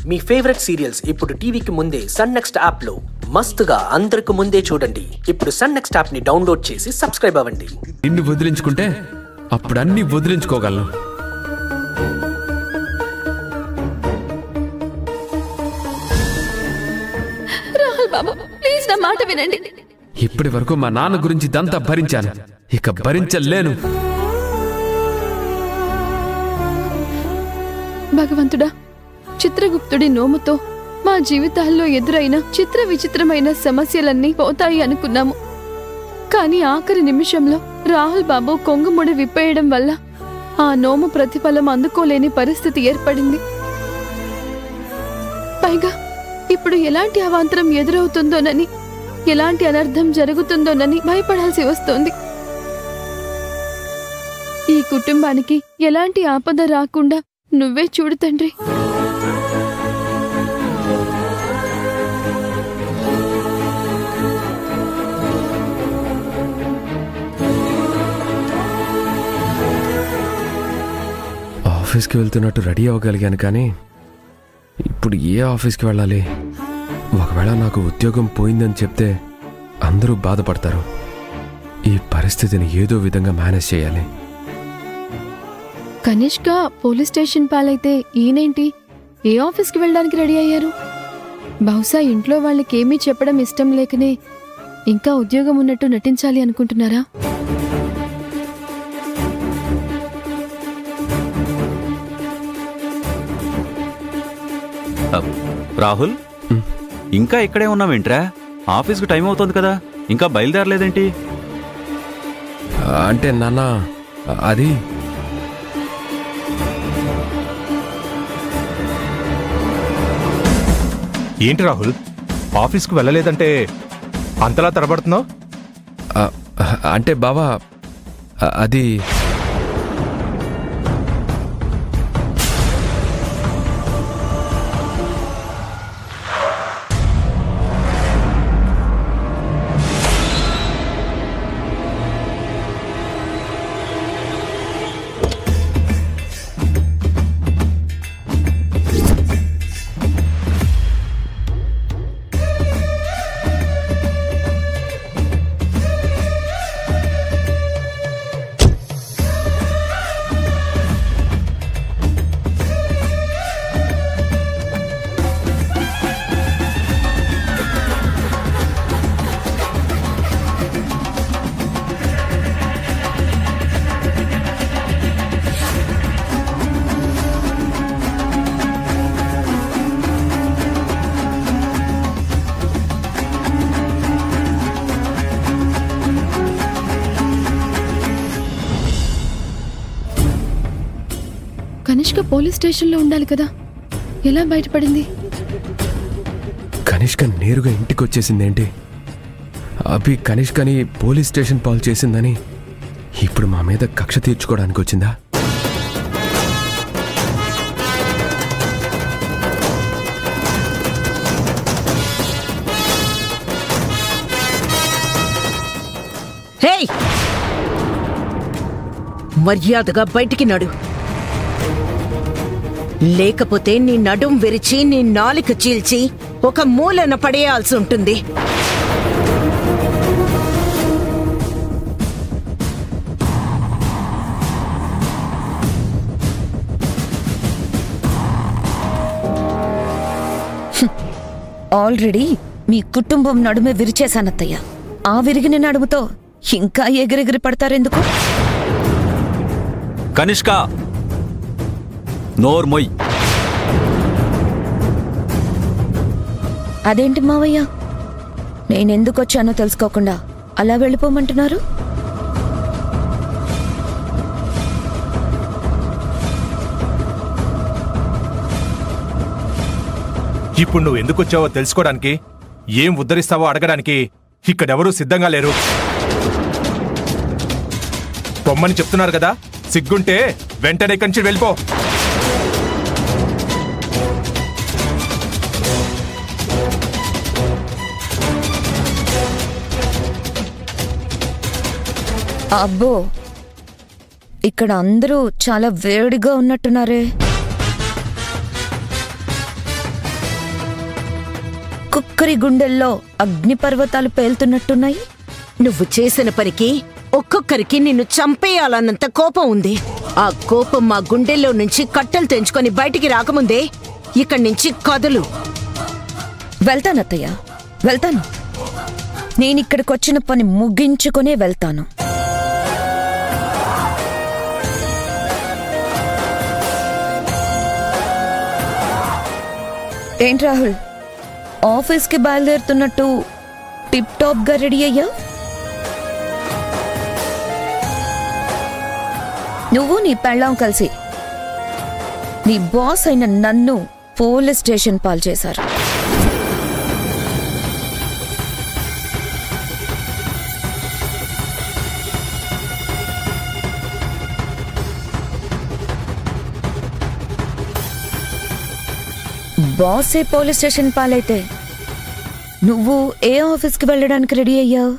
మీ favourite serials ఇప్పుడు టీవీకి ముందే సన్ నెక్స్ట్ యాప్ లో మస్తుగా అందరికి ముందే చూడండి. ఇప్పుడు సన్ నెక్స్ట్ యాప్ ని డౌన్లోడ్ చేసి సబ్స్క్రైబ్ అవ్వండి. నిన్ను వదిలించుకుంటే అప్పుడు అన్ని వదిలించుకోగలను. రాహుల్ బాబు ప్లీజ్ నా మాట వినండి. ఇప్పటి వరకు మా నాన్న గురించి ఇదంతా భరించాను, ఇక భరించలేను. భగవంతుడా, చిత్రగుప్తుడి నోముతో మా జీవితాల్లో ఎదురైన చిత్ర విచిత్రమైన సమస్యలన్నీ పోతాయి అనుకున్నాము. కానీ ఆఖరి నిమిషంలో రాహుల్ బాబు కొంగుముడి విప్పేయడం వల్ల ఆ నోము ప్రతిఫలం అందుకోలేని పరిస్థితి ఏర్పడింది. పైగా ఇప్పుడు ఎలాంటి అవాంతరం ఎదురవుతుందోనని, ఎలాంటి అనర్థం జరుగుతుందోనని భయపడాల్సి వస్తోంది. ఈ కుటుంబానికి ఎలాంటి ఆపద రాకుండా నువ్వే చూడు తండ్రి. ఆఫీస్కి వెళ్తున్నట్టు రెడీ అవ్వగలిగాను, కానీ ఇప్పుడు ఏ ఆఫీస్కి వెళ్ళాలి? ఒకవేళ నాకు ఉద్యోగం పోయిందని చెప్తే అందరూ బాధపడతారు. ఈ పరిస్థితిని ఏదో విధంగా మేనేజ్ చేయాలి. కనిష్క పోలీస్ స్టేషన్ పాలైతే ఈయనేంటి ఏ ఆఫీస్కి వెళ్ళడానికి రెడీ అయ్యారు? బహుశా ఇంట్లో వాళ్ళకేమీ చెప్పడం ఇష్టం లేకనే ఇంకా ఉద్యోగం ఉన్నట్టు నటించాలి అనుకుంటున్నారా? రాహుల్, ఇంకా ఇక్కడే ఉన్నావేంట్రా? ఆఫీస్కు టైం అవుతుంది కదా, ఇంకా బయలుదేరలేదేంటి? అంటే నాన్న, అది ఏంటి రాహుల్, ఆఫీస్కు వెళ్ళలేదంటే అంతలా తడబడుతున్నావు? అంటే బావా, అది కనిష్క పోలీస్ స్టేషన్లో ఉండాలి కదా, ఎలా బయటపడింది? కనిష్క నేరుగా ఇంటికి వచ్చేసిందేంటి? అభి కనిష్కని పోలీస్ స్టేషన్ పాలు చేసిందని ఇప్పుడు మా మీద కక్ష తీర్చుకోవడానికి వచ్చిందా? హేయ్, మర్యాదగా బయటికి నడు, లేకపోతే నీ నడుం విరిచి నీ నాలిక చీల్చి ఒక మూలన పడేయాల్సి ఉంటుంది. ఆల్రెడీ మీ కుటుంబం నడుమే విరిచేశానత్తయ్య. ఆ విరిగిన నడుముతో ఇంకా ఎగిరెగిరి పడతారెందుకు? కనిష్క, నోర్మొయ్. అదేంటి మావయ్య, నేనెందుకొచ్చానో తెలుసుకోకుండా అలా వెళ్ళిపోమంటున్నారు? ఇప్పుడు నువ్వు ఎందుకు వచ్చావో తెలుసుకోవడానికి, ఏం ఉద్ధరిస్తావో అడగడానికి ఇక్కడెవరూ సిద్ధంగా లేరు. పొమ్మని చెప్తున్నారు కదా, సిగ్గుంటే వెంటనే కంచి వెళ్ళిపో. అబ్బో, ఇక్కడ అందరూ చాలా వేడిగా ఉన్నట్టున్నారే. ఒక్కొక్కరి గుండెల్లో అగ్నిపర్వతాలు పేలుతున్నట్టున్నాయి. నువ్వు చేసిన పనికి ఒక్కొక్కరికి నిన్ను చంపేయాలన్నంత కోపం ఉంది. ఆ కోపం మా గుండెల్లో నుంచి కట్టెలు తెంచుకొని బయటికి రాకముందే ఇక్కడి నుంచి కదులు. వెళ్తానత్తయ్య, వెళ్తాను. నేనిక్కడికొచ్చిన పని ముగించుకునే వెళ్తాను. ఏంటి రాహుల్, ఆఫీస్కి బయలుదేరుతున్నట్టు టిప్ టాప్ గా రెడీ అయ్యా? నువ్వు నీ పెళ్ళాం కలిసి నీ బాస్ అయిన నన్ను పోలీస్ స్టేషన్ పాలు చేశారు. బాసే పోలీస్ స్టేషన్ పాలైతే నువ్వు ఏ ఆఫీస్కి వెళ్ళడానికి రెడీ అయ్యావు?